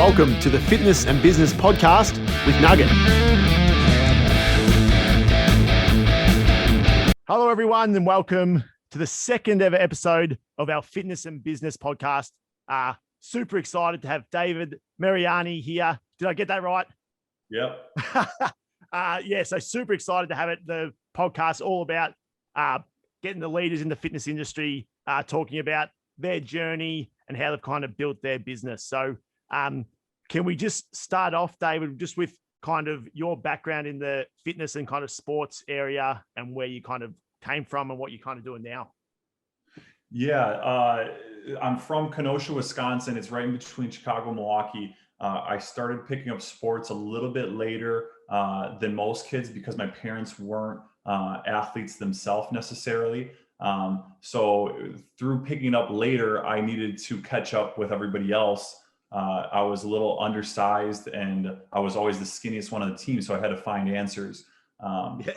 Welcome to the Fitness and Business Podcast with Nugget. Hello, everyone, and welcome to the second ever episode of our Fitness and Business Podcast. Super excited to have David Mariani here. Did I get that right? Yep. So super excited to have it. The podcast all about getting the leaders in the fitness industry, talking about their journey and how they've kind of built their business. So can we just start off, David, just with kind of your background in the fitness and kind of sports area and where you kind of came from and what you're kind of doing now? Yeah, I'm from Kenosha, Wisconsin. It's right in between Chicago and Milwaukee. I started picking up sports a little bit later than most kids because my parents weren't athletes themselves necessarily. So through picking up later, I needed to catch up with everybody else. I was a little undersized and I was always the skinniest one on the team. So I had to find answers.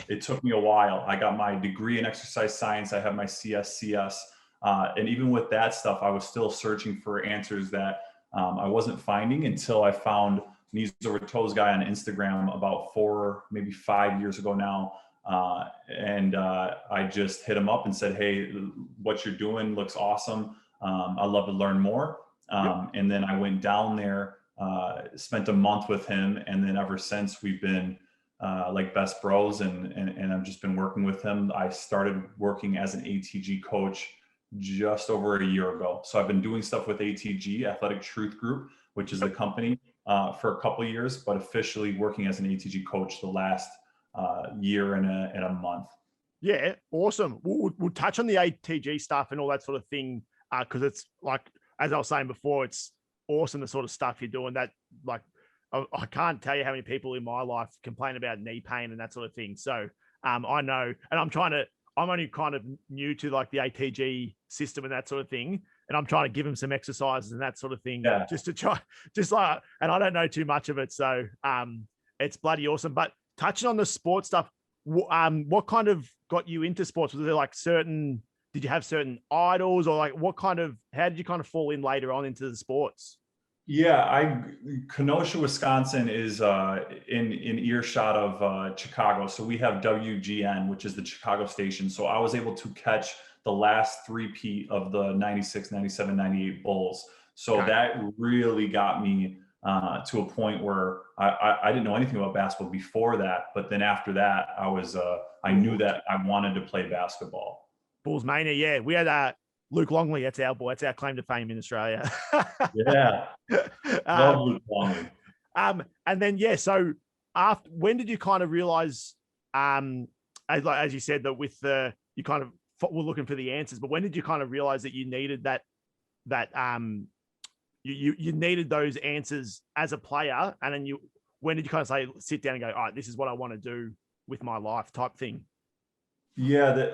It took me a while. I got my degree in exercise science. I have my CSCS. And even with that stuff, I was still searching for answers that I wasn't finding until I found kneesovertoesguy on Instagram about 4, maybe 5 years ago now. I just hit him up and said, hey, what you're doing looks awesome. I'd love to learn more. And then I went down there, spent a month with him. And then ever since we've been like best bros and I've just been working with him. I started working as an ATG coach just over a year ago. So I've been doing stuff with ATG, Athletic Truth Group, which is the company for a couple of years, but officially working as an ATG coach the last year and a month. Yeah, awesome. We'll touch on the ATG stuff and all that sort of thing because it's like, as I was saying before, it's awesome the sort of stuff you're doing. That like I can't tell you how many people in my life complain about knee pain and that sort of thing. So I know, and I'm only kind of new to like the ATG system and that sort of thing. And I'm trying to give them some exercises and that sort of thing just to try, and I don't know too much of it. So it's bloody awesome. But touching on the sports stuff, what kind of got you into sports? Was there like did you have certain idols or like how did you kind of fall in later on into the sports? Yeah, Kenosha, Wisconsin is in earshot of Chicago. So we have WGN, which is the Chicago station. So I was able to catch the last three-peat of the 96, 97, 98 Bulls. So that really got me to a point where I didn't know anything about basketball before that. But then after that, I knew that I wanted to play basketball. Bulls mania, yeah. We had Luke Longley, that's our boy. That's our claim to fame in Australia. Yeah. Love Luke Longley. And then, so when did you kind of realize, as you said, that you kind of were looking for the answers, but when did you kind of realize that you needed you needed those answers as a player? And then when did you kind of say, sit down and go, all right, this is what I want to do with my life type thing? Yeah,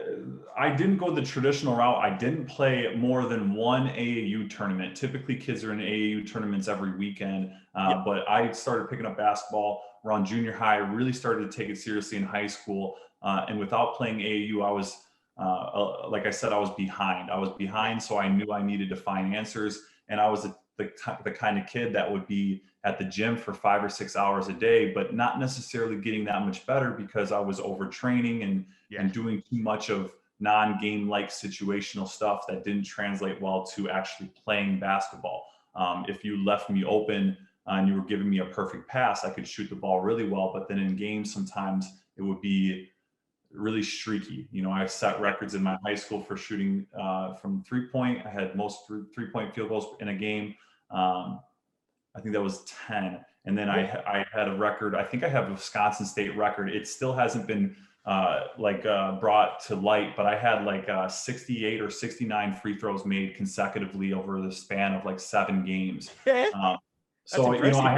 I didn't go the traditional route. I didn't play more than one AAU tournament. Typically, kids are in AAU tournaments every weekend, but I started picking up basketball around junior high. I really started to take it seriously in high school. And without playing AAU, I was, like I said, I was behind. So I knew I needed to find answers. And I was the kind of kid that would be at the gym for 5 or 6 hours a day, but not necessarily getting that much better because I was overtraining and doing too much of non-game like situational stuff that didn't translate well to actually playing basketball. If you left me open and you were giving me a perfect pass, I could shoot the ball really well, but then in games, sometimes it would be really streaky. You know, I set records in my high school for shooting from 3-point. I had most 3-point field goals in a game. I think that was 10. And then I had a record. I think I have a Wisconsin State record. It still hasn't been brought to light, but I had 68 or 69 free throws made consecutively over the span of 7 games. So, you know, I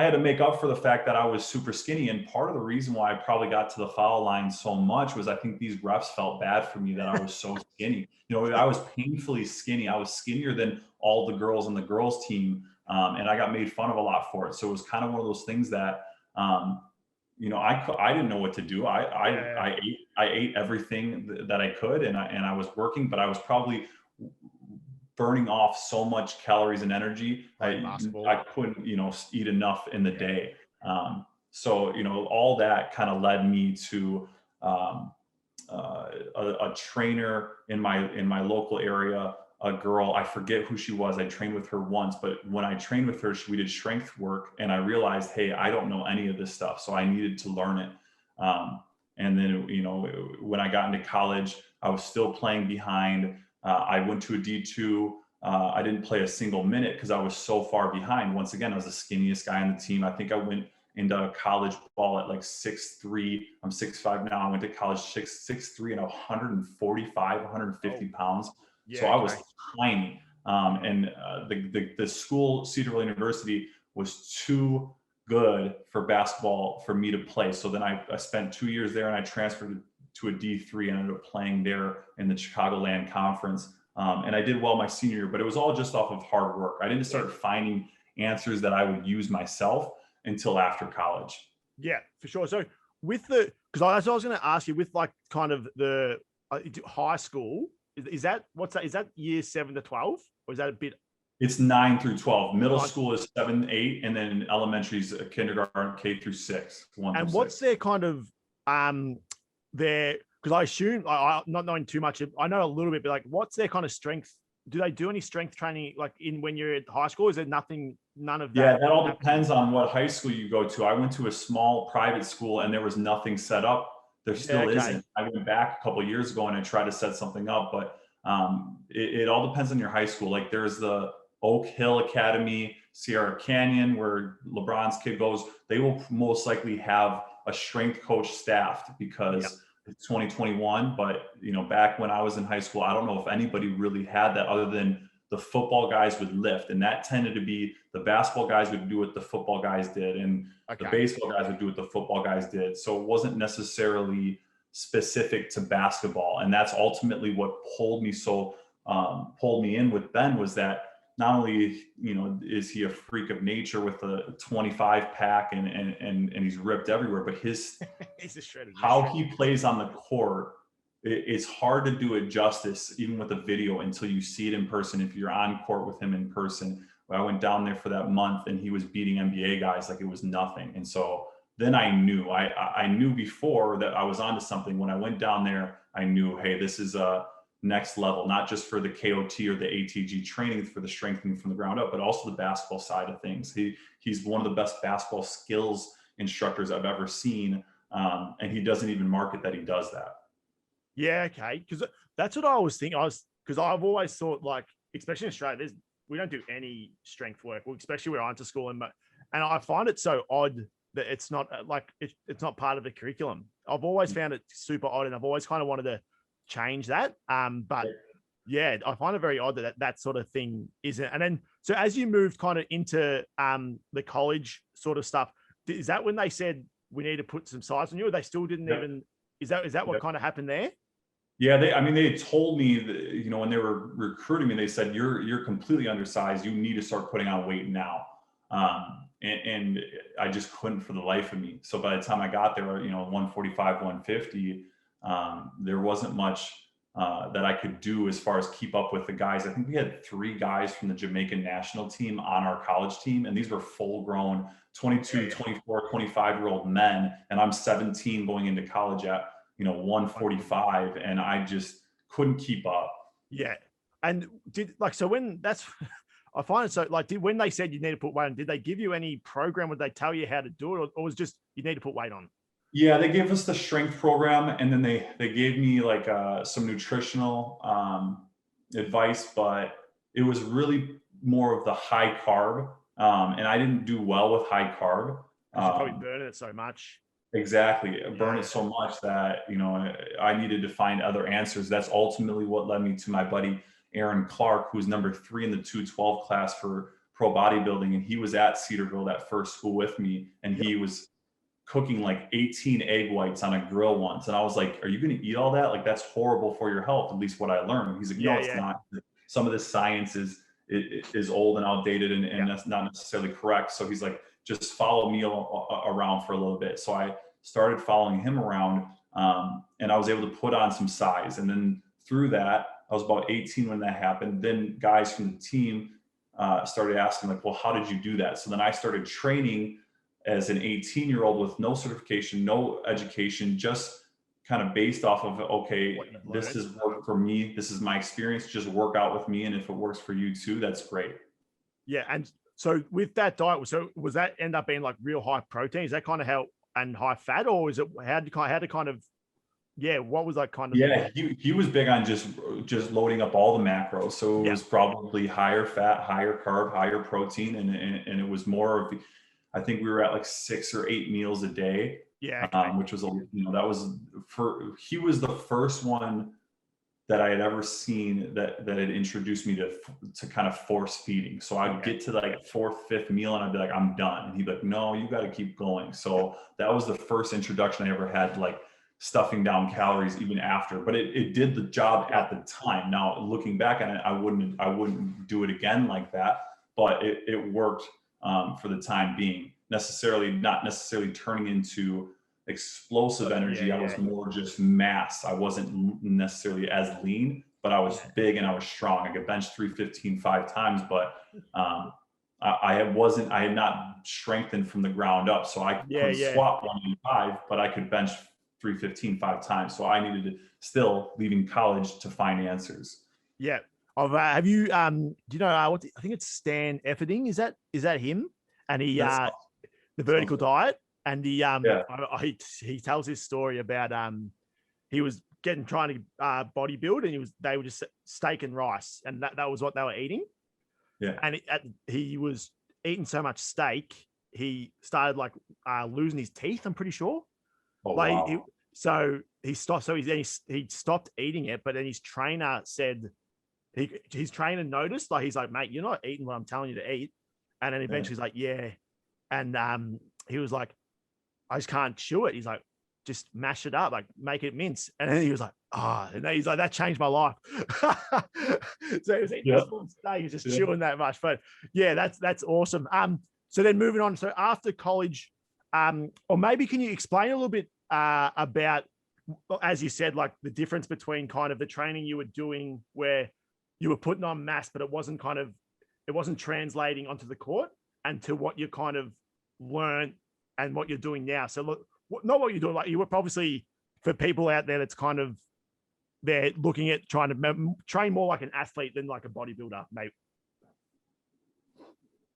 had to make up for the fact that I was super skinny. And part of the reason why I probably got to the foul line so much was I think these refs felt bad for me that I was so skinny. You know, I was painfully skinny. I was skinnier than all the girls on the girls team. And I got made fun of a lot for it. So it was kind of one of those things that, you know, I didn't know what to do. I ate everything that I could and I was working, but I was probably burning off so much calories and energy. Basketball. I couldn't, eat enough in the day. So, all that kind of led me to a trainer in my local area, a girl, I forget who she was. I trained with her once, but when I trained with her, we did strength work, and I realized, hey, I don't know any of this stuff. So I needed to learn it. And then, when I got into college, I was still playing behind. I went to a D2. I didn't play a single minute because I was so far behind. Once again, I was the skinniest guy on the team. I think I went into college ball at like 6'3". I'm 6'5" now. I went to college 6'3" and 145, 150 pounds. So I was tiny. And the school, Cedarville University, was too good for basketball for me to play. So then I spent 2 years there, and I transferred to a D3 and ended up playing there in the Chicagoland Conference. And I did well my senior year, but it was all just off of hard work. I didn't start finding answers that I would use myself until after college. Yeah, for sure. So because I was going to ask you, with like kind of the high school, is that Is that year 7 to 12, or is that a bit? It's 9 through 12. Middle school is 7, 8, and then elementary is kindergarten, K through 6. And what's their kind of their? Because I assume, I not knowing too much, I know a little bit, but like, what's their kind of strength? Do they do any strength training like when you're at high school? Is there none of that? Yeah, that all depends on what high school you go to. I went to a small private school, and there was nothing set up. There still isn't. I went back a couple of years ago and I tried to set something up, but it all depends on your high school. Like there's the Oak Hill Academy, Sierra Canyon, where LeBron's kid goes. They will most likely have a strength coach staffed because it's 2021. But back when I was in high school, I don't know if anybody really had that other than the football guys would lift, and that tended to be the basketball guys would do what the football guys did, and the baseball guys would do what the football guys did. So it wasn't necessarily specific to basketball, and that's ultimately what pulled me in with Ben, was that not only is he a freak of nature with a 25 pack and he's ripped everywhere, but his how he plays on the court. It's hard to do it justice, even with a video, until you see it in person. If you're on court with him in person, I went down there for that month, and he was beating NBA guys like it was nothing. And so then I knew, I knew before that I was onto something. When I went down there, I knew, hey, this is a next level, not just for the KOT or the ATG training, for the strengthening from the ground up, but also the basketball side of things. He's one of the best basketball skills instructors I've ever seen. And he doesn't even market that he does that. Yeah, okay. Because that's what I was thinking. Because I've always thought, like, especially in Australia, we don't do any strength work, especially where I went to school. And I find it so odd that it's not it's not part of the curriculum. I've always found it super odd, and I've always kind of wanted to change that. But yeah, I find it very odd that sort of thing isn't. And then, so as you moved kind of into the college sort of stuff, is that when they said we need to put some size on you, or they still didn't even? Is that what kind of happened there? Yeah, they told me that, when they were recruiting me, they said, you're completely undersized. You need to start putting on weight now. And I just couldn't for the life of me. So by the time I got there, 145, 150, there wasn't much that I could do as far as keep up with the guys. I think we had 3 guys from the Jamaican national team on our college team, and these were full grown 22, 24, 25-year-old men. And I'm 17 going into college at 145, and I just couldn't keep up. Yeah. And I find it so, like, when they said you need to put weight on, did they give you any program? Would they tell you how to do it, or was just you need to put weight on? Yeah, they gave us the strength program, and then they gave me like some nutritional advice, but it was really more of the high carb, and I didn't do well with high carb. You probably burn it so much. Exactly. Burn it so much that, I needed to find other answers. That's ultimately what led me to my buddy, Aaron Clark, who's number 3 in the 212 class for pro bodybuilding. And he was at Cedarville, that first school, with me. And he was cooking like 18 egg whites on a grill once. And I was like, are you going to eat all that? Like, that's horrible for your health. At least what I learned. He's like, no, it's not. Some of this science is old and outdated and that's not necessarily correct. So he's like, just follow me around for a little bit. So I started following him around, and I was able to put on some size. And then through that, I was about 18 when that happened. Then guys from the team started asking like, well, how did you do that? So then I started training as an 18-year-old with no certification, no education, just kind of based off of, okay, this has worked for me. This is my experience. Just work out with me. And if it works for you too, that's great. Yeah. And so with that diet, so was that end up being like real high protein? Is that kind of how, and high fat, or is it how to kind of, yeah, what was that kind of? Yeah, he was big on just loading up all the macros. So it was probably higher fat, higher carb, higher protein, and it was more of, I think we were at like 6 or 8 meals a day. Yeah, okay. Which was, that was he was the first one that I had ever seen that had introduced me to kind of force feeding. So I'd get to like 4th, 5th meal and I'd be like, I'm done. And he'd be like, no, you got to keep going. So that was the first introduction I ever had to like stuffing down calories even after, but it did the job at the time. Now looking back on it, I wouldn't do it again like that, but it worked for the time being. Not necessarily turning into explosive energy. I was more just mass. I wasn't necessarily as lean, but I was big and I was strong. I could bench 315 5 times, but I had not strengthened from the ground up. So I couldn't squat 185, but I could bench 315 5 times. So I needed to still, leaving college, to find answers. Yeah. Have you do you know I think it's Stan Efferding? Is that him? And he the vertical diet, and he he tells his story about he was trying to bodybuild, and they were just steak and rice, and that was what they were eating. Yeah. And he was eating so much steak, he started like losing his teeth, I'm pretty sure. Oh, like wow. so he stopped. So he stopped eating it, but then his trainer said, his trainer noticed, like, he's like, mate, you're not eating what I'm telling you to eat. And then eventually he's like, yeah. And he was like, I just can't chew it. He's like, just mash it up, like make it mince. And then he was like, and then he's like, that changed my life. So he was eating this little steak, he was just chewing that much. But yeah, that's awesome. So then moving on. So after college, or maybe can you explain a little bit about, as you said, like the difference between kind of the training you were doing where you were putting on mass, but it wasn't translating onto the court, and to what you kind of learned and what you're doing now. So look, not what you're doing, like you were obviously, for people out there that's kind of, they're looking at trying to train more like an athlete than like a bodybuilder, maybe.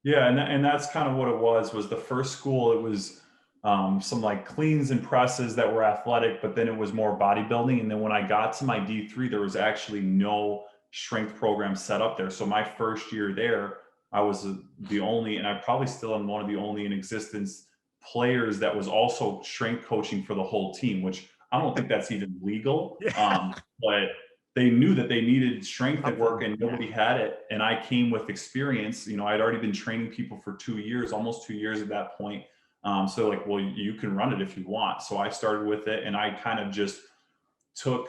Yeah, and that's kind of what it was the first school. It was some like cleans and presses that were athletic, but then it was more bodybuilding. And then when I got to my D3, there was actually no strength program set up there. So my first year there, I was the only, and I probably still am one of the only in existence, players that was also strength coaching for the whole team, which I don't think that's even legal. But they knew that they needed strength at work and nobody had it. And I came with experience. I'd already been training people for 2 years, almost 2 years at that point. So like, well, you can run it if you want. So I started with it, and I kind of just took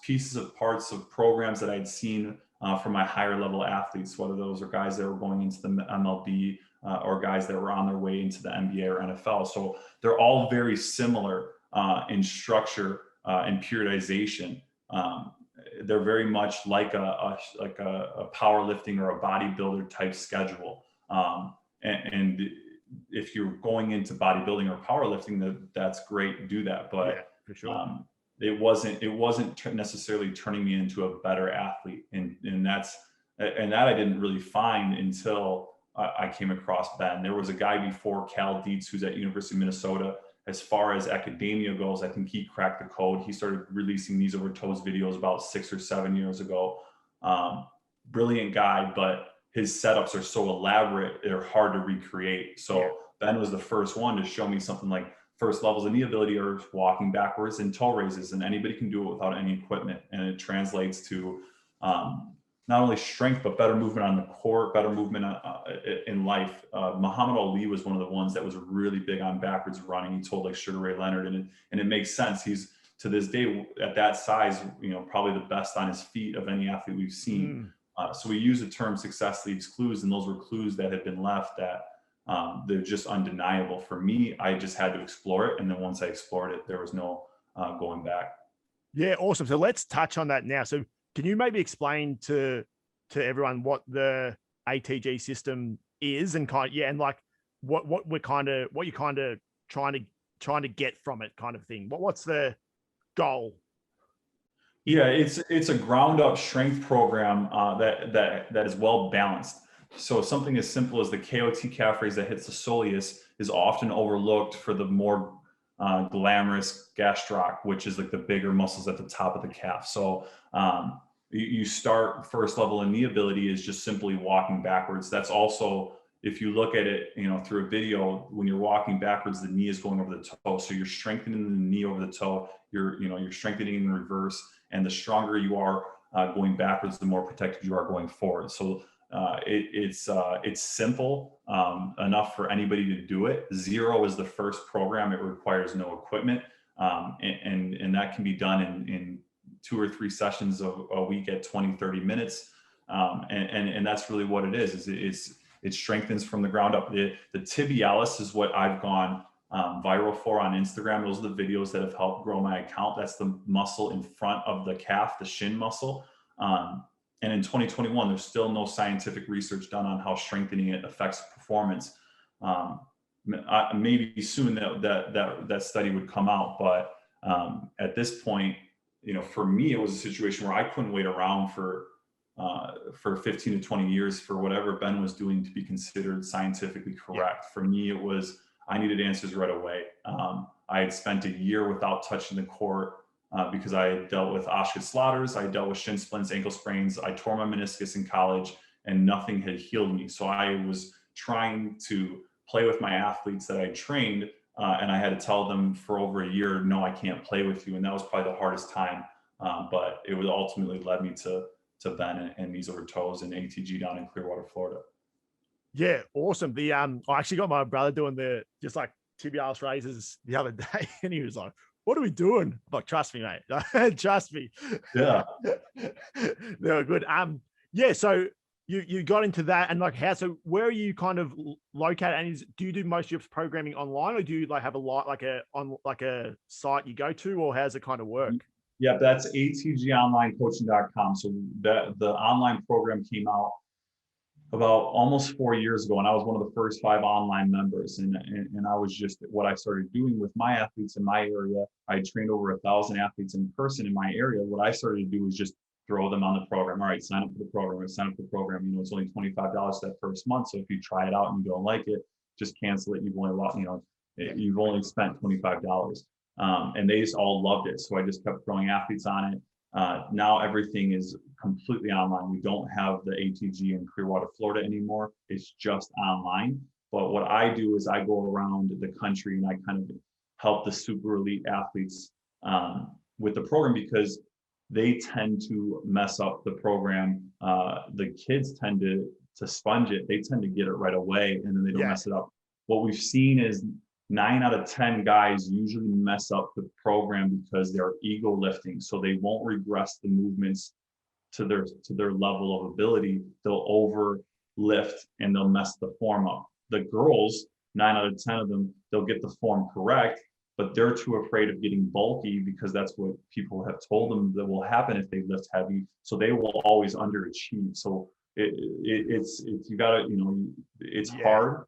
pieces of parts of programs that I'd seen from my higher level athletes, whether those are guys that were going into the MLB or guys that were on their way into the NBA or NFL. So they're all very similar in structure and periodization. They're very much like a powerlifting or a bodybuilder type schedule. And if you're going into bodybuilding or powerlifting, that's great, do that. But yeah, for sure. It wasn't necessarily turning me into a better athlete. And that I didn't really find until I came across Ben. There was a guy before, Cal Dietz, who's at University of Minnesota. As far as academia goes, I think he cracked the code. He started releasing Knees Over Toes videos about 6 or 7 years ago. Brilliant guy, but his setups are so elaborate, they're hard to recreate. So Ben was the first one to show me something like first levels of knee ability are walking backwards and toe raises, and anybody can do it without any equipment. And it translates to not only strength, but better movement on the court, better movement in life. Muhammad Ali was one of the ones that was really big on backwards running. He told like Sugar Ray Leonard, and it makes sense. He's, to this day, at that size, probably the best on his feet of any athlete we've seen. So we use the term success leaves clues, and those were clues that had been left that they're just undeniable. For me, I just had to explore it. And then once I explored it, there was no going back. Yeah, awesome. So let's touch on that now. So can you maybe explain to everyone what the ATG system is and and like what you're kind of trying to get from it kind of thing. What's the goal? Yeah, it's a ground up strength program that is well balanced. So something as simple as the KOT calf raise that hits the soleus is often overlooked for the more glamorous gastroc, which is like the bigger muscles at the top of the calf. So you start first level in knee ability is just simply walking backwards. That's also, if you look at it, through a video, when you're walking backwards, the knee is going over the toe. So you're strengthening the knee over the toe. You're strengthening in reverse. And the stronger you are going backwards, the more protected you are going forward. So it's simple enough for anybody to do it. Zero is the first program. It requires no equipment. And that can be done in 2 or 3 sessions a week at 20, 30 minutes. And that's really what it is it strengthens from the ground up. The tibialis is what I've gone viral for on Instagram. Those are the videos that have helped grow my account. That's the muscle in front of the calf, the shin muscle. And in 2021, there's still no scientific research done on how strengthening it affects performance. Maybe soon that study would come out, but at this point, for me, it was a situation where I couldn't wait around for 15 to 20 years for whatever Ben was doing to be considered scientifically correct. For me, it was, I needed answers right away. I had spent a year without touching the court because I had dealt with Osgood Slaughters, I dealt with shin splints, ankle sprains, I tore my meniscus in college, and nothing had healed me. So I was trying to play with my athletes that I trained, and I had to tell them for over a year, no, I can't play with you. And that was probably the hardest time, but it would ultimately led me to Ben and Knees Over Toes and ATG down in Clearwater, Florida. Yeah, awesome. I actually got my brother doing the just like tibialis raises the other day, and he was like, "What are we doing?" I'm like, trust me, mate. Trust me. Yeah. They were good. Yeah. So you got into that, and like so where are you kind of located? And do you do most of your programming online, or do you like have a site you go to, or how's it kind of work? Yeah, that's atgonlinecoaching.com. So the online program came out about almost 4 years ago, and I was one of the first 5 online members. And I was just, what I started doing with my athletes in my area, I trained over 1,000 athletes in person in my area. What I started to do was just throw them on the program. All right, sign up for the program. Sign up for the program. It's only $25 that first month. So if you try it out and you don't like it, just cancel it. You've only spent $25. And they just all loved it. So I just kept throwing athletes on it. Now everything is completely online. We don't have the ATG in Clearwater, Florida anymore. It's just online. But what I do is I go around the country and I kind of help the super elite athletes with the program, because they tend to mess up the program. The kids tend to sponge it. They tend to get it right away, and then they don't mess it up. What we've seen is 9 out of 10 guys usually mess up the program because they're ego lifting. So they won't regress the movements to their level of ability. They'll over lift and they'll mess the form up. The girls, 9 out of 10 of them, they'll get the form correct, but they're too afraid of getting bulky because that's what people have told them that will happen if they lift heavy. So they will always underachieve. So it's you gotta, it's hard,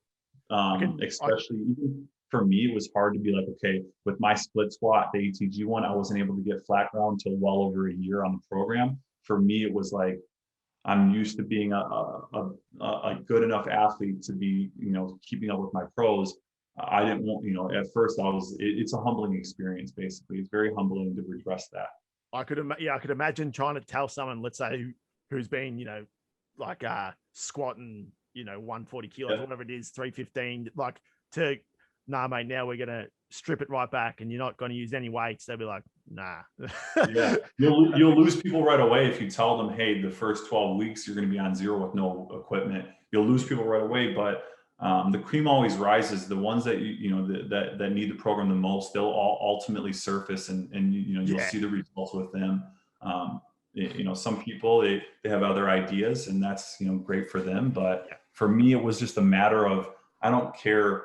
especially even for me. It was hard to be like, okay, with my split squat, the ATG one, I wasn't able to get flat ground until well over a year on the program. For me, it was like, I'm used to being a good enough athlete to be, keeping up with my pros. I didn't want, at first it's a humbling experience, basically. It's very humbling to regress that. I could imagine trying to tell someone, let's say, who's been, squatting, 140 kilos, whatever it is, 315, like nah, mate, now we're going to strip it right back and you're not going to use any weights. They'll be like, nah. Yeah. You'll lose people right away if you tell them, hey, the first 12 weeks, you're going to be on zero with no equipment. You'll lose people right away. But the cream always rises. The ones that, that need the program the most, they'll all ultimately surface and you'll see the results with them. Some people, they have other ideas and that's, great for them. But for me, it was just a matter of, I don't care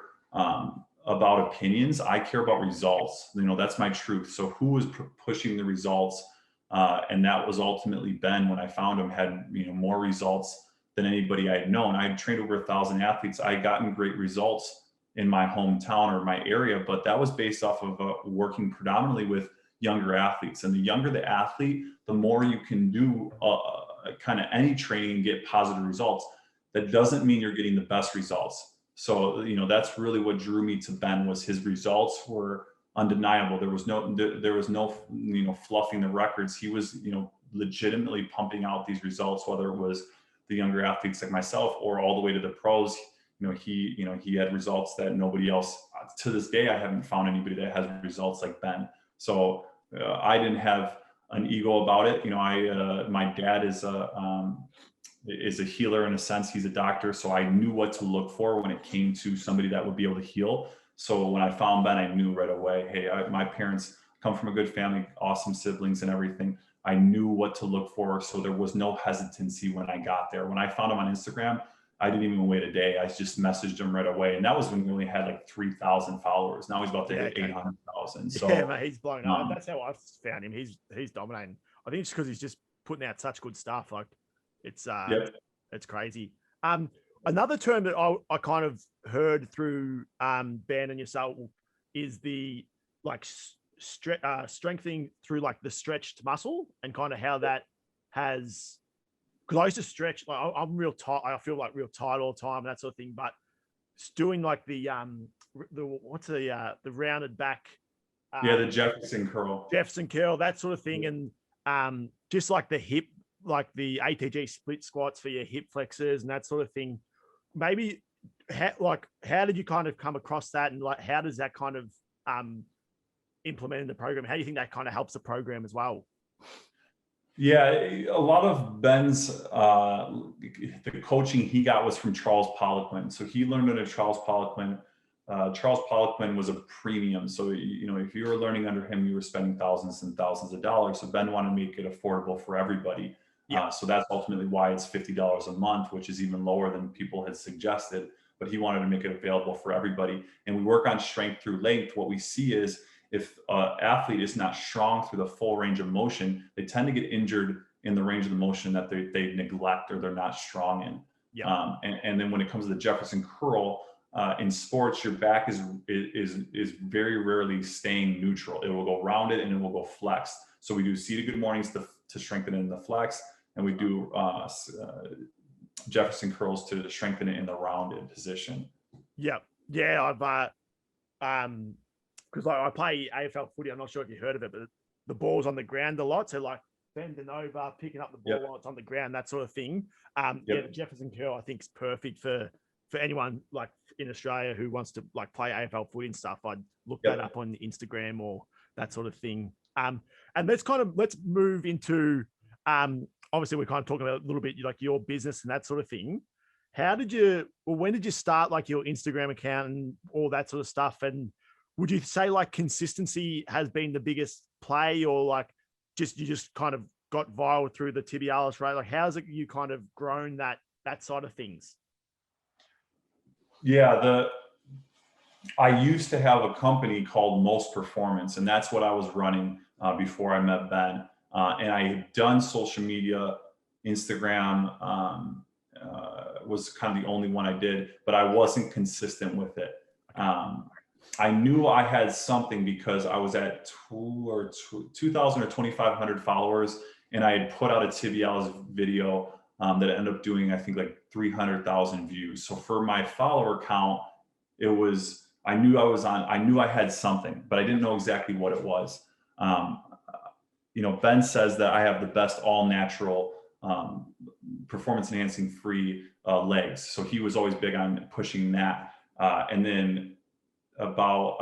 about opinions. I care about results. That's my truth. So who was pushing the results? And that was ultimately Ben. When I found him, had more results than anybody I had known. I had trained over 1,000 athletes. I had gotten great results in my hometown or my area, but that was based off of working predominantly with younger athletes. And the younger the athlete, the more you can do kind of any training and get positive results. That doesn't mean you're getting the best results. So, that's really what drew me to Ben. Was his results were undeniable. There was no fluffing the records. He was, legitimately pumping out these results, whether it was the younger athletes like myself or all the way to the pros. He had results that nobody else, to this day, I haven't found anybody that has results like Ben. So I didn't have an ego about it. My dad is a healer in a sense. He's a doctor. So I knew what to look for when it came to somebody that would be able to heal. So when I found Ben, I knew right away, hey, my parents come from a good family, awesome siblings and everything. I knew what to look for. So there was no hesitancy when I got there. When I found him on Instagram, I didn't even wait a day. I just messaged him right away. And that was when we only had like 3,000 followers. Now he's about to hit 800,000. So yeah, mate, he's blown up. That's how I found him. He's dominating. I think it's because he's just putting out such good stuff. Like it's crazy. Another term that I kind of heard through Ben and yourself is the like strengthening through like the stretched muscle, and kind of how that has, because I used to stretch, like I'm real tight. I feel like real tight all the time and that sort of thing. But doing like the rounded back, the Jefferson curl, that sort of thing, and just like the hip, like the ATG split squats for your hip flexors and that sort of thing. Maybe how did you kind of come across that, and like how does that kind of implement in the program? How do you think that kind of helps the program as well? Yeah, a lot of Ben's the coaching he got was from Charles Poliquin. So he learned under Charles Poliquin. Charles Poliquin was a premium. So, if you were learning under him, you were spending thousands and thousands of dollars. So Ben wanted to make it affordable for everybody. Yeah. So that's ultimately why it's $50 a month, which is even lower than people had suggested. But he wanted to make it available for everybody. And we work on strength through length. What we see is if an athlete is not strong through the full range of motion, they tend to get injured in the range of the motion that they neglect or they're not strong in. Yeah. And then when it comes to the Jefferson curl, in sports, your back is very rarely staying neutral. It will go rounded and it will go flexed. So we do seated good mornings to strengthen it in the flex, and we do Jefferson curls to strengthen it in the rounded position. Yeah, I've because I play AFL footy. I'm not sure if you heard of it, but the ball's on the ground a lot. So like bending over, picking up the ball while it's on the ground, that sort of thing. Yeah, the Jefferson curl I think is perfect for anyone like in Australia who wants to like play AFL footy and stuff. I'd look that up on Instagram or that sort of thing. And let's move into obviously we're kind of talking about a little bit like your business and that sort of thing. When did you start like your Instagram account and all that sort of stuff? And would you say like consistency has been the biggest play, or like you just kind of got viral through the tibialis, right? Like how's it you kind of grown that side of things? Yeah, I used to have a company called Most Performance, and that's what I was running before I met Ben. And I had done social media, Instagram was kind of the only one I did, but I wasn't consistent with it. I knew I had something because I was at 2,000 or 2,500 followers, and I had put out a tibialis video that ended up doing, I think, like 300,000 views. So for my follower count, I knew I had something, but I didn't know exactly what it was. Ben says that I have the best all natural performance enhancing free legs. So he was always big on pushing that. And then about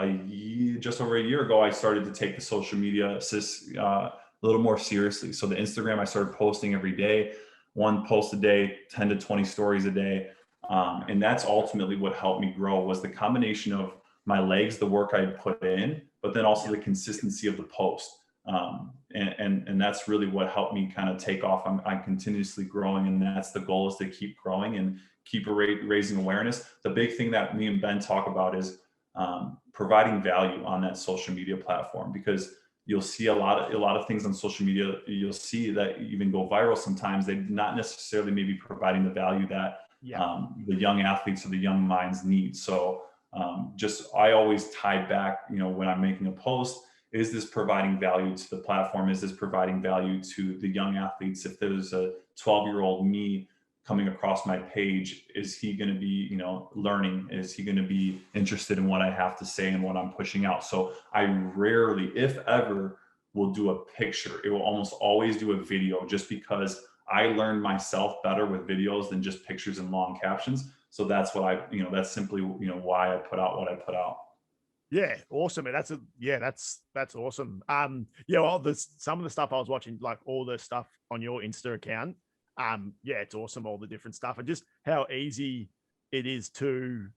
just over a year ago, I started to take the social media a little more seriously. So the Instagram, I started posting every day, 1 post a day, 10 to 20 stories a day. And that's ultimately what helped me grow, was the combination of my legs, the work I put in, but then also the consistency of the post. And that's really what helped me kind of take off. I'm continuously growing, and that's the goal, is to keep growing and keep raising awareness. The big thing that me and Ben talk about is providing value on that social media platform, because you'll see a lot of things on social media. You'll see that even go viral sometimes. They're not necessarily maybe providing the value that the young athletes or the young minds need. So I always tie back, when I'm making a post, is this providing value to the platform? Is this providing value to the young athletes? If there's a 12-year-old me coming across my page, is he going to be, learning? Is he going to be interested in what I have to say and what I'm pushing out? So I rarely, if ever, will do a picture. It will almost always do a video, just because I learned myself better with videos than just pictures and long captions. So that's what that's simply, why I put out what I put out. Yeah, awesome. Man. That's awesome. Some of the stuff I was watching, like all the stuff on your Insta account. It's awesome. All the different stuff, and just how easy it is to,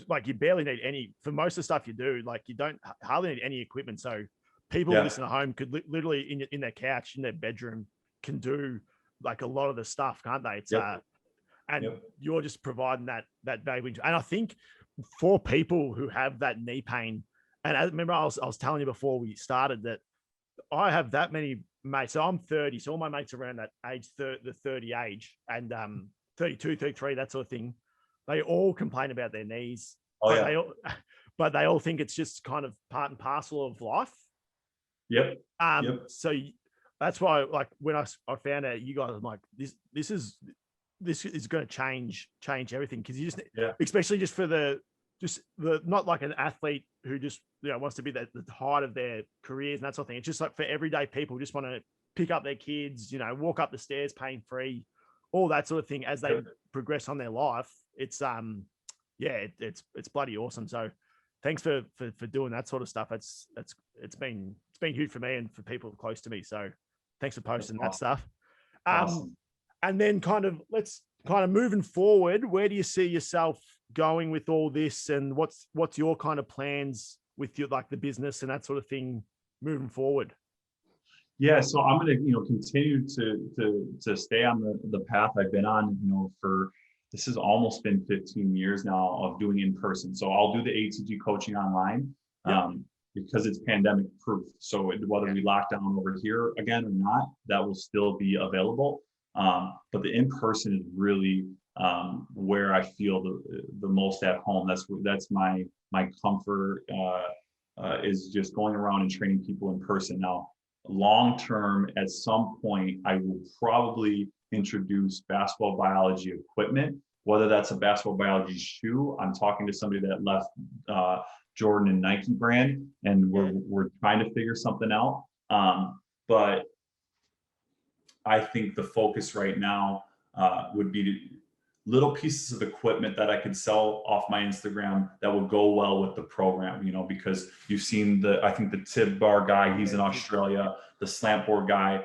like, you barely need any, for most of the stuff you do, like you don't hardly need any equipment. So people listening at home could literally in their couch, in their bedroom, can do like a lot of the stuff, can't they? It's you're just providing that value. And I think for people who have that knee pain, and I remember I was telling you before we started that I have that many mates. So I'm 30, so all my mates around that age, the 30 age, and 32, 33, that sort of thing. They all complain about their knees. But they all think it's just kind of part and parcel of life. So that's why, like, when I found out you guys, I'm like, this is going to change everything, because you just, especially just for the not like an athlete who just wants to be the height of their careers and that sort of thing. It's just like for everyday people who just want to pick up their kids, walk up the stairs pain free, all that sort of thing as they progress on their life. It's it's bloody awesome. So thanks for doing that sort of stuff. It's been huge for me and for people close to me. So thanks for posting that stuff. Awesome. And then let's moving forward, where do you see yourself going with all this, and what's your kind of plans with your, like, the business and that sort of thing moving forward? Yeah, so I'm going to continue to stay on the path I've been on, for, this has almost been 15 years now of doing in person. So I'll do the ATG coaching online because it's pandemic proof. So whether we lock down over here again or not, that will still be available. But the in-person is really where I feel the most at home. That's my comfort, is just going around and training people in person. Now, long term, at some point, I will probably introduce basketball biology equipment, whether that's a basketball biology shoe. I'm talking to somebody that left Jordan and Nike brand, and we're trying to figure something out. But I think the focus right now would be little pieces of equipment that I could sell off my Instagram that would go well with the program, because you've seen I think the Tib bar guy, he's in Australia, the slant board guy,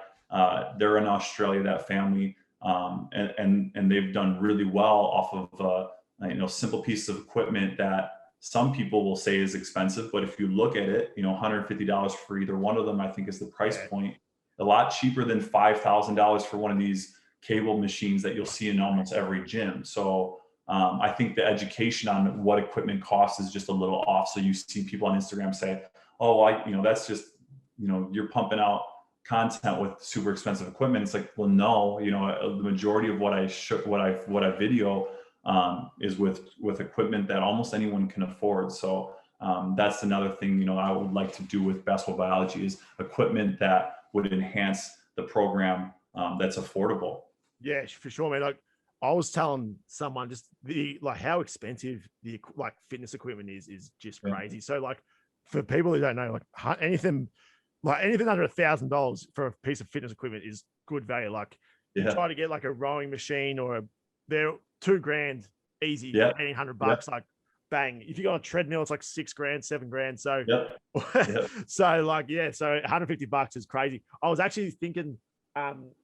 they're in Australia, that family, and they've done really well off of, simple pieces of equipment that some people will say is expensive, but if you look at it, $150 for either one of them, I think is the price point. A lot cheaper than $5,000 for one of these cable machines that you'll see in almost every gym. So I think the education on what equipment costs is just a little off. So you see people on Instagram say, oh, that's just, you're pumping out content with super expensive equipment. It's like, well, no, the majority of what I video is with equipment that almost anyone can afford. So that's another thing, I would like to do with basketball biology, is equipment that would enhance the program that's affordable. Yeah, for sure, man. Like, I was telling someone just how expensive the fitness equipment is just crazy. So, like, for people who don't know, like anything under $1,000 for a piece of fitness equipment is good value. Like, you try to get like a rowing machine or they're $2,000 easy, $1,800. Like, bang. If you got a treadmill, it's like $6,000, $7,000. So, so $150 is crazy. I was actually thinking,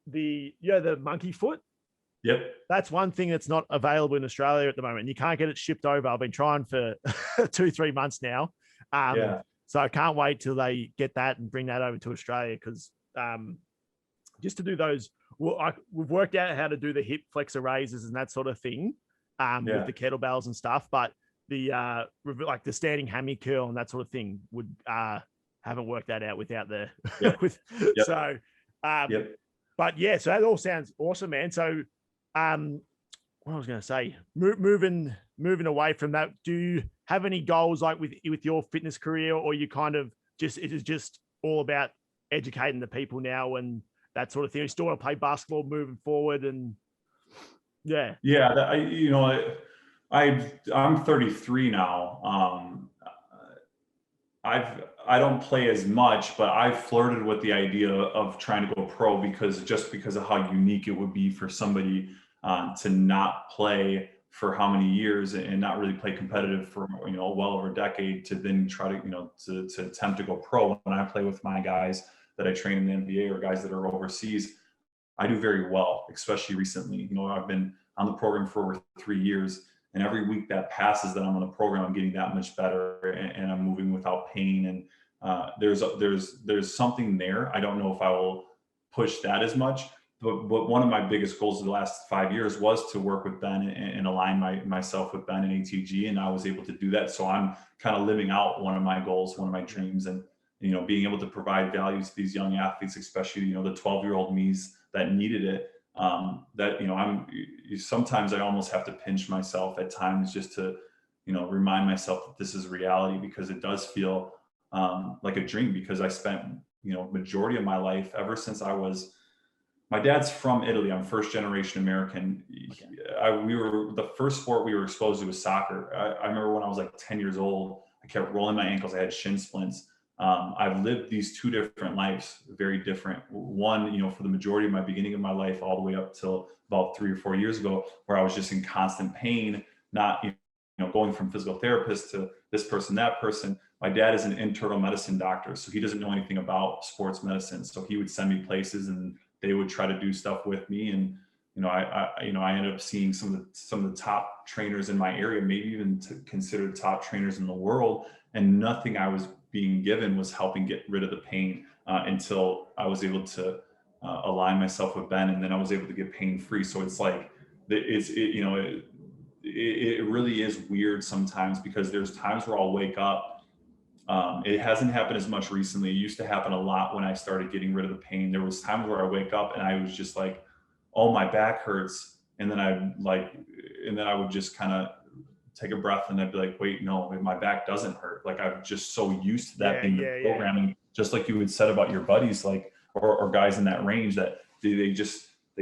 the monkey foot. That's one thing that's not available in Australia at the moment. You can't get it shipped over. I've been trying for 2-3 months now. So I can't wait till they get that and bring that over to Australia, because just to do those, we've worked out how to do the hip flexor raises and that sort of thing with the kettlebells and stuff. But like the standing hammy curl and that sort of thing would haven't worked that out without the Yep. with Yep. so Yep. but yeah, so that all sounds awesome, man. So what I was going to say, moving away from that, do you have any goals like with your fitness career, or you kind of just, it is just all about educating the people now and that sort of thing? You still want to play basketball moving forward? And yeah. I'm 33 now. I don't play as much, but I've flirted with the idea of trying to go pro because of how unique it would be for somebody to not play for how many years and not really play competitive for well over a decade, to then try to to attempt to go pro. When I play with my guys that I train in the NBA or guys that are overseas, I do very well, especially recently. I've been on the program for over 3 years, and every week that passes that I'm on the program, I'm getting that much better, and I'm moving without pain. And there's something there. I don't know if I will push that as much, but one of my biggest goals of the last 5 years was to work with Ben and align myself with Ben and ATG, and I was able to do that. So I'm kind of living out one of my goals, one of my dreams, and being able to provide value to these young athletes, especially the 12-year-old me's that needed it. Sometimes I almost have to pinch myself at times just to remind myself that this is reality, because it does feel like a dream, because I spent majority of my life, ever since my dad's from Italy. I'm first generation American. Okay. The first sport we were exposed to was soccer. I remember when I was like 10 years old, I kept rolling my ankles. I had shin splints. I've lived these two different lives, very different. One, for the majority of my beginning of my life, all the way up till about 3 or 4 years ago, where I was just in constant pain, not, going from physical therapist to this person, that person. My dad is an internal medicine doctor, so he doesn't know anything about sports medicine. So he would send me places, and they would try to do stuff with me. And, I ended up seeing some of the top trainers in my area, maybe even considered top trainers in the world. And nothing I was being given was helping get rid of the pain until I was able to align myself with Ben, and then I was able to get pain free. So it's like, it really is weird sometimes, because there's times where I'll wake up. It hasn't happened as much recently. It used to happen a lot when I started getting rid of the pain. There was times where I wake up and I was just like, oh, my back hurts. And then I would just kind of take a breath, and I'd be like, wait, no, my back doesn't hurt. Like, I'm just so used to that being the programming, just like you had said about your buddies, like, or guys in that range, that they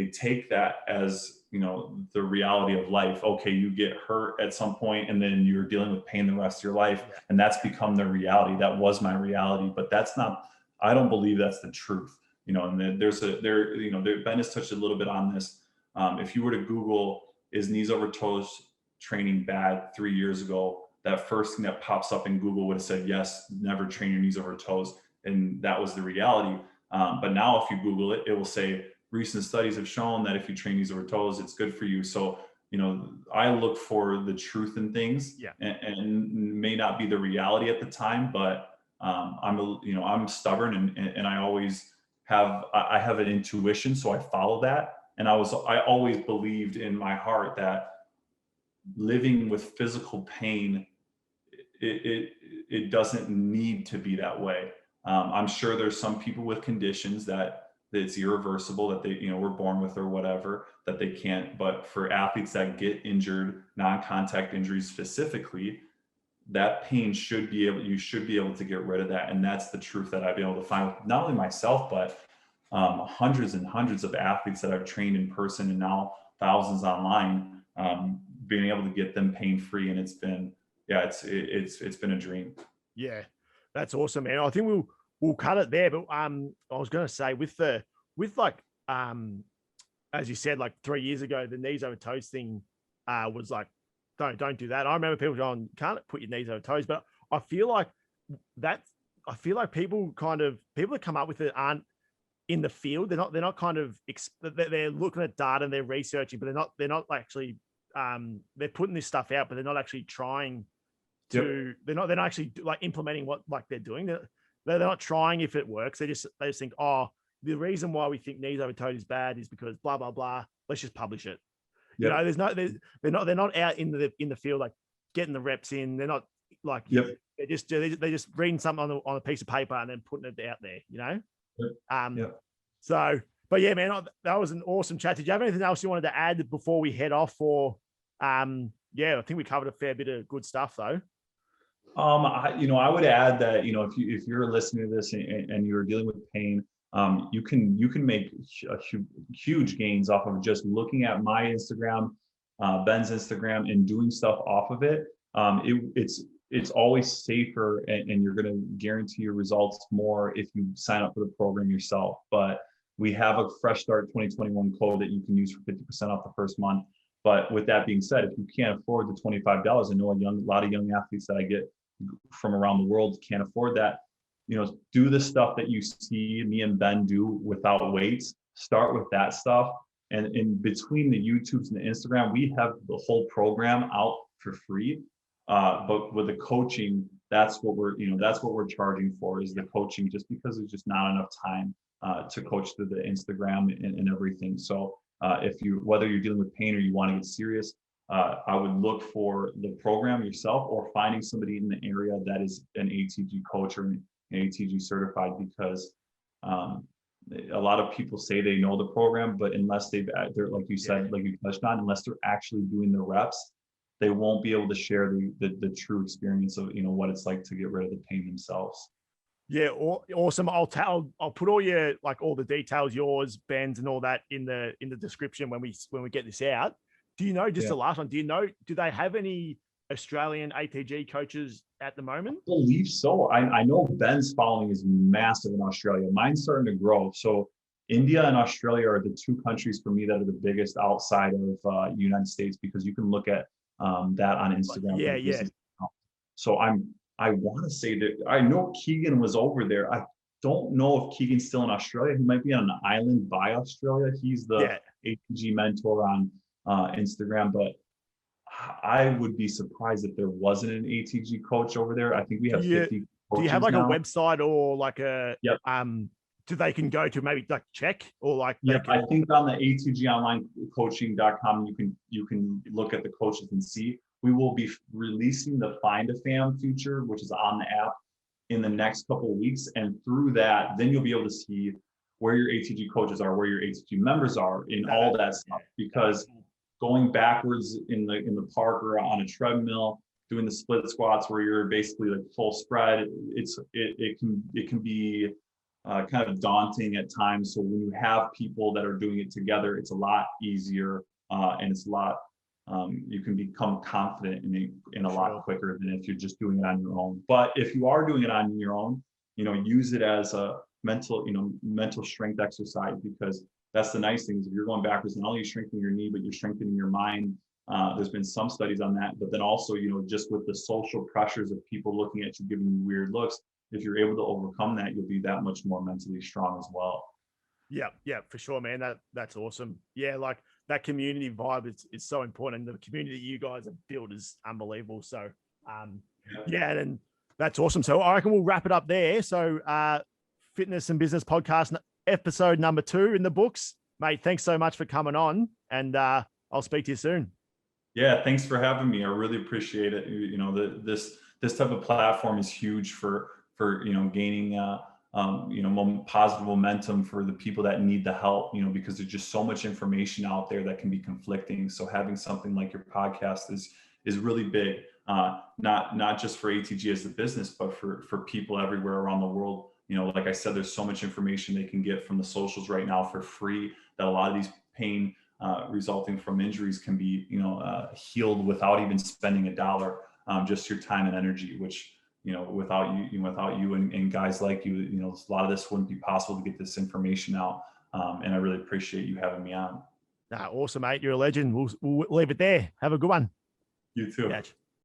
take that as, the reality of life. Okay, you get hurt at some point, and then you're dealing with pain the rest of your life. And that's become their reality. That was my reality, but I don't believe that's the truth. And then Ben has touched a little bit on this. If you were to Google, is knees over toes training bad 3 years ago, that first thing that pops up in Google would have said, yes, never train your knees over toes. And that was the reality. But now if you Google it, it will say, recent studies have shown that if you train knees over toes, it's good for you. So, I look for the truth in things, and may not be the reality at the time, but I'm stubborn, and I always have an intuition. So I follow that. And I always believed in my heart that living with physical pain, it doesn't need to be that way. I'm sure there's some people with conditions that it's irreversible, that they were born with or whatever, that they can't. But for athletes that get injured, non-contact injuries specifically, that pain you should be able to get rid of that. And that's the truth that I've been able to find with not only myself, but hundreds and hundreds of athletes that I've trained in person, and now thousands online, being able to get them pain free. And it's been a dream. Yeah, that's awesome, man. I think we'll cut it there. But I was going to say, with as you said, like 3 years ago, the knees over toes thing was like, don't do that. I remember people going, can't put your knees over toes. But I feel like people that come up with it aren't in the field. They're not kind of they're looking at data and they're researching, but they're not actually they're putting this stuff out, but they're not actually trying to. They're not actually like implementing what like they're doing. They're not trying if it works. They just think, oh, the reason why we think knees over toes is bad is because blah blah blah. Let's just publish it. They're not out in the field like getting the reps in. They're not like Yep. they just reading something on a piece of paper and then putting it out there, you know. Yep. So, but yeah, man, that was an awesome chat. Did you have anything else you wanted to add before we head off? Or yeah, I think we covered a fair bit of good stuff though. I would add that, if you're listening to this and you're dealing with pain, you can make huge gains off of just looking at my Instagram, Ben's Instagram, and doing stuff off of it. It's always safer, and you're going to guarantee your results more if you sign up for the program yourself. But we have a Fresh Start 2021 code that you can use for 50% off the first month. But with that being said, if you can't afford the $25, I know a lot of young athletes that I get from around the world can't afford that. Do the stuff that you see me and Ben do without weights. Start with that stuff. And in between the YouTubes and the Instagram, we have the whole program out for free. But with the coaching, that's what we're charging for, is the coaching, just because there's just not enough time to coach through the Instagram and everything. So whether you're dealing with pain or you want to get serious, I would look for the program yourself, or finding somebody in the area that is an ATG coach or an ATG certified, because a lot of people say they know the program, but unless they're, like you said, like you touched on, unless they're actually doing the reps, they won't be able to share the true experience of what it's like to get rid of the pain themselves. Yeah, awesome. I'll put all the details, yours, Ben's, and all that in the description when we get this out. Do you know, just the last one, do they have any Australian ATG coaches at the moment? I believe so. I know Ben's following is massive in Australia. Mine's starting to grow. So India and Australia are the two countries for me that are the biggest outside of United States, because you can look at that on Instagram. Yeah. So I want to say that I know Keegan was over there. I don't know if Keegan's still in Australia. He might be on an island by Australia. He's the ATG mentor on Instagram, but I would be surprised if there wasn't an ATG coach over there. I think we have 50 coaches. Do you have like now. a website or like a do they can go to maybe like check, or like I think on the atgonlinecoaching.com you can look at the coaches and see. We will be releasing the Find a Fam feature, which is on the app, in the next couple of weeks, and through that, then you'll be able to see where your ATG coaches are, where your ATG members are, in all that stuff. Because going backwards in the park or on a treadmill, doing the split squats where you're basically like full spread, it can be kind of daunting at times. So when you have people that are doing it together, it's a lot easier, and it's a lot you can become confident in a lot quicker than if you're just doing it on your own. But if you are doing it on your own, use it as a mental strength exercise, because that's the nice thing is if you're going backwards, not only you're strengthening your knee, but you're strengthening your mind. There's been some studies on that, but then also, just with the social pressures of people looking at you, giving you weird looks, if you're able to overcome that, you'll be that much more mentally strong as well. Yeah, for sure, man. That's awesome. Yeah, like that community vibe is so important. And the community you guys have built is unbelievable. So and that's awesome. So I reckon we'll wrap it up there. So Fitness and Business Podcast episode number 2 in the books. Mate, thanks so much for coming on, and I'll speak to you soon. Yeah, thanks for having me. I really appreciate it. This type of platform is huge for gaining positive momentum for the people that need the help, because there's just so much information out there that can be conflicting. So having something like your podcast is really big, not just for ATG as a business, but for people everywhere around the world. Like I said, there's so much information they can get from the socials right now for free, that a lot of these pain resulting from injuries can be healed without even spending $1, just your time and energy, which without you and guys like you, a lot of this wouldn't be possible to get this information out. And I really appreciate you having me on. Awesome, mate. You're a legend. We'll leave it there. Have a good one. You too. Catch.